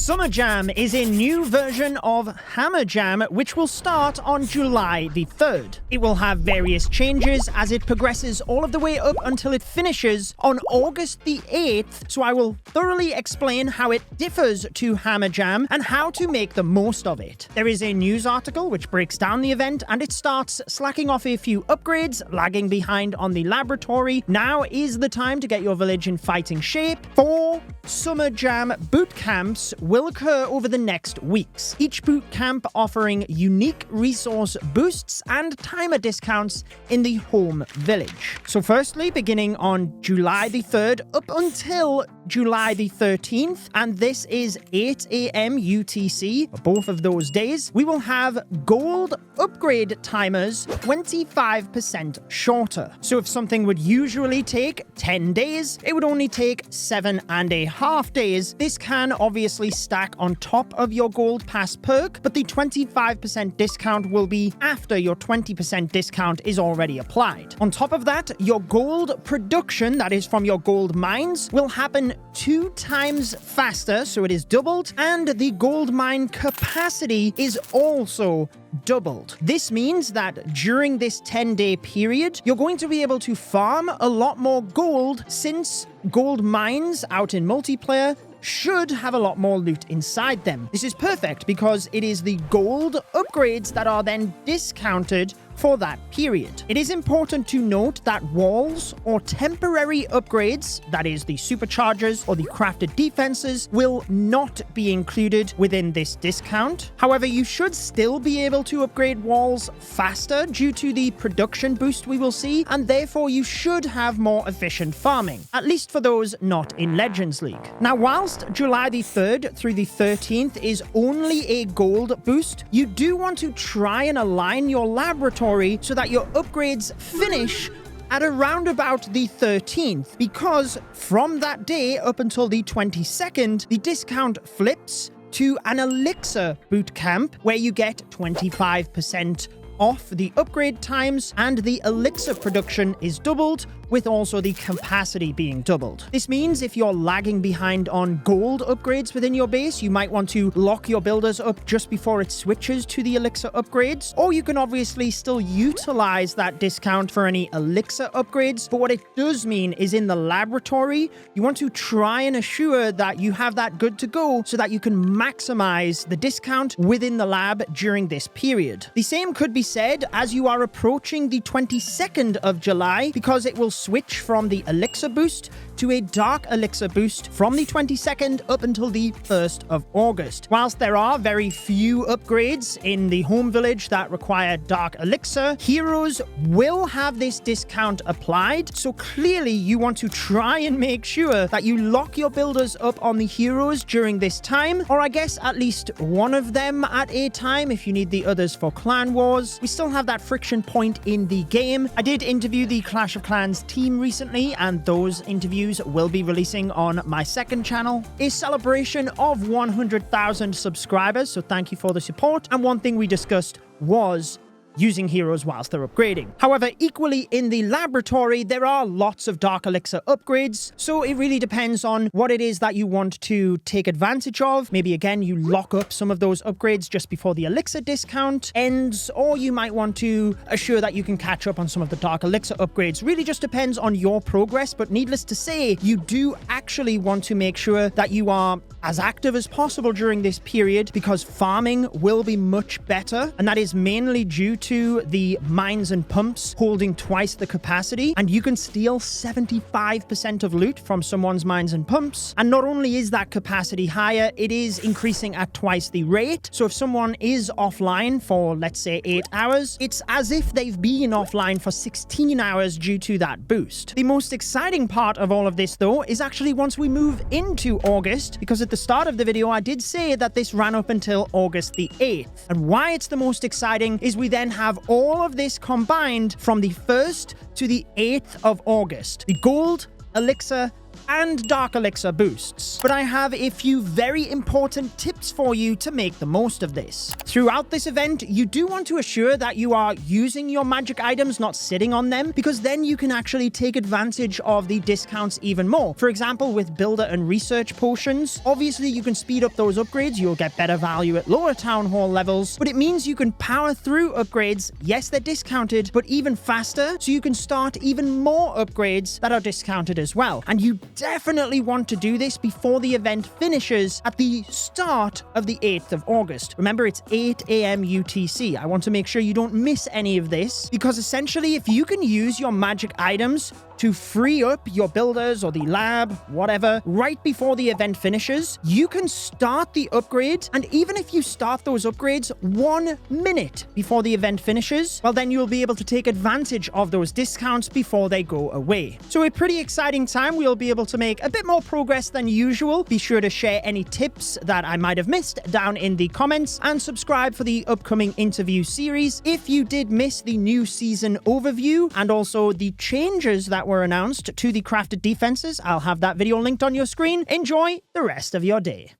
Summer Jam is a new version of Hammer Jam, which will start on July the 3rd. It will have various changes as it progresses all of the way up until it finishes on August the 8th, so I will thoroughly explain how it differs to Hammer Jam and how to make the most of it. There is a news article which breaks down the event, and it starts slacking off a few upgrades, lagging behind on the laboratory. Now is the time to get your village in fighting shape. 4 Summer Jam boot camps will occur over the next weeks, each boot camp offering unique resource boosts and timer discounts in the home village. So firstly, beginning on July the 3rd up until July the 13th, and this is 8 AM UTC, both of those days, we will have gold upgrade timers 25% shorter. So if something would usually take 10 days, it would only take 7.5 days. This can obviously stack on top of your gold pass perk, but the 25% discount will be after your 20% discount is already applied. On top of that, your gold production, that is from your gold mines, will happen 2 times faster, so it is doubled, and the gold mine capacity is also doubled. This means that during this 10-day period, you're going to be able to farm a lot more gold, since gold mines out in multiplayer should have a lot more loot inside them. This is perfect because it is the gold upgrades that are then discounted for that period. It is important to note that walls or temporary upgrades, that is the superchargers or the crafted defenses, will not be included within this discount. However, you should still be able to upgrade walls faster due to the production boost we will see, and therefore you should have more efficient farming, at least for those not in Legends League. Now, whilst July the 3rd through the 13th is only a gold boost, you do want to try and align your laboratory so that your upgrades finish at around about the 13th, because from that day up until the 22nd, the discount flips to an elixir boot camp where you get 25% off the upgrade times, and the elixir production is doubled, with also the capacity being doubled. This means if you're lagging behind on gold upgrades within your base, you might want to lock your builders up just before it switches to the elixir upgrades, or you can obviously still utilize that discount for any elixir upgrades. But what it does mean is in the laboratory, you want to try and assure that you have that good to go so that you can maximize the discount within the lab during this period. The same could be said as you are approaching the 22nd of July, because it will switch from the elixir boost to a dark elixir boost from the 22nd up until the 1st of August. Whilst there are very few upgrades in the home village that require dark elixir, heroes will have this discount applied, so clearly you want to try and make sure that you lock your builders up on the heroes during this time, or I guess at least one of them at a time if you need the others for clan wars. We still have that friction point in the game. I did interview the Clash of Clans team recently, and those interviews will be releasing on my second channel. A celebration of 100,000 subscribers, so thank you for the support. And one thing we discussed was using heroes whilst they're upgrading. However, equally in the laboratory, there are lots of dark elixir upgrades, so it really depends on what it is that you want to take advantage of. Maybe again, you lock up some of those upgrades just before the elixir discount ends, or you might want to assure that you can catch up on some of the dark elixir upgrades. Really just depends on your progress, but needless to say, you do actually want to make sure that you are as active as possible during this period, because farming will be much better, and that is mainly due to the mines and pumps holding twice the capacity, and you can steal 75% of loot from someone's mines and pumps. And not only is that capacity higher, it is increasing at twice the rate. So if someone is offline for, let's say, 8 hours, it's as if they've been offline for 16 hours due to that boost. The most exciting part of all of this, though, is actually once we move into August, because at the start of the video, I did say that this ran up until August the 8th. And why it's the most exciting is we then have all of this combined from the 1st to the 8th of August. The gold, elixir, and Dark Elixir boosts. But I have a few very important tips for you to make the most of this. Throughout this event, you do want to assure that you are using your magic items, not sitting on them, because then you can actually take advantage of the discounts even more. For example, with builder and research potions, obviously you can speed up those upgrades, you'll get better value at lower town hall levels, but it means you can power through upgrades. Yes, they're discounted, but even faster, so you can start even more upgrades that are discounted as well. And you definitely want to do this before the event finishes at the start of the 8th of August. Remember, it's 8 a.m. UTC. I want to make sure you don't miss any of this, because essentially, if you can use your magic items to free up your builders or the lab, whatever, right before the event finishes, you can start the upgrade. And even if you start those upgrades 1 minute before the event finishes, well, then you'll be able to take advantage of those discounts before they go away. So a pretty exciting time. We'll be able to make a bit more progress than usual. Be sure to share any tips that I might have missed down in the comments, and subscribe for the upcoming interview series. If you did miss the new season overview and also the changes that were announced to the crafted defenses, I'll have that video linked on your screen. Enjoy the rest of your day.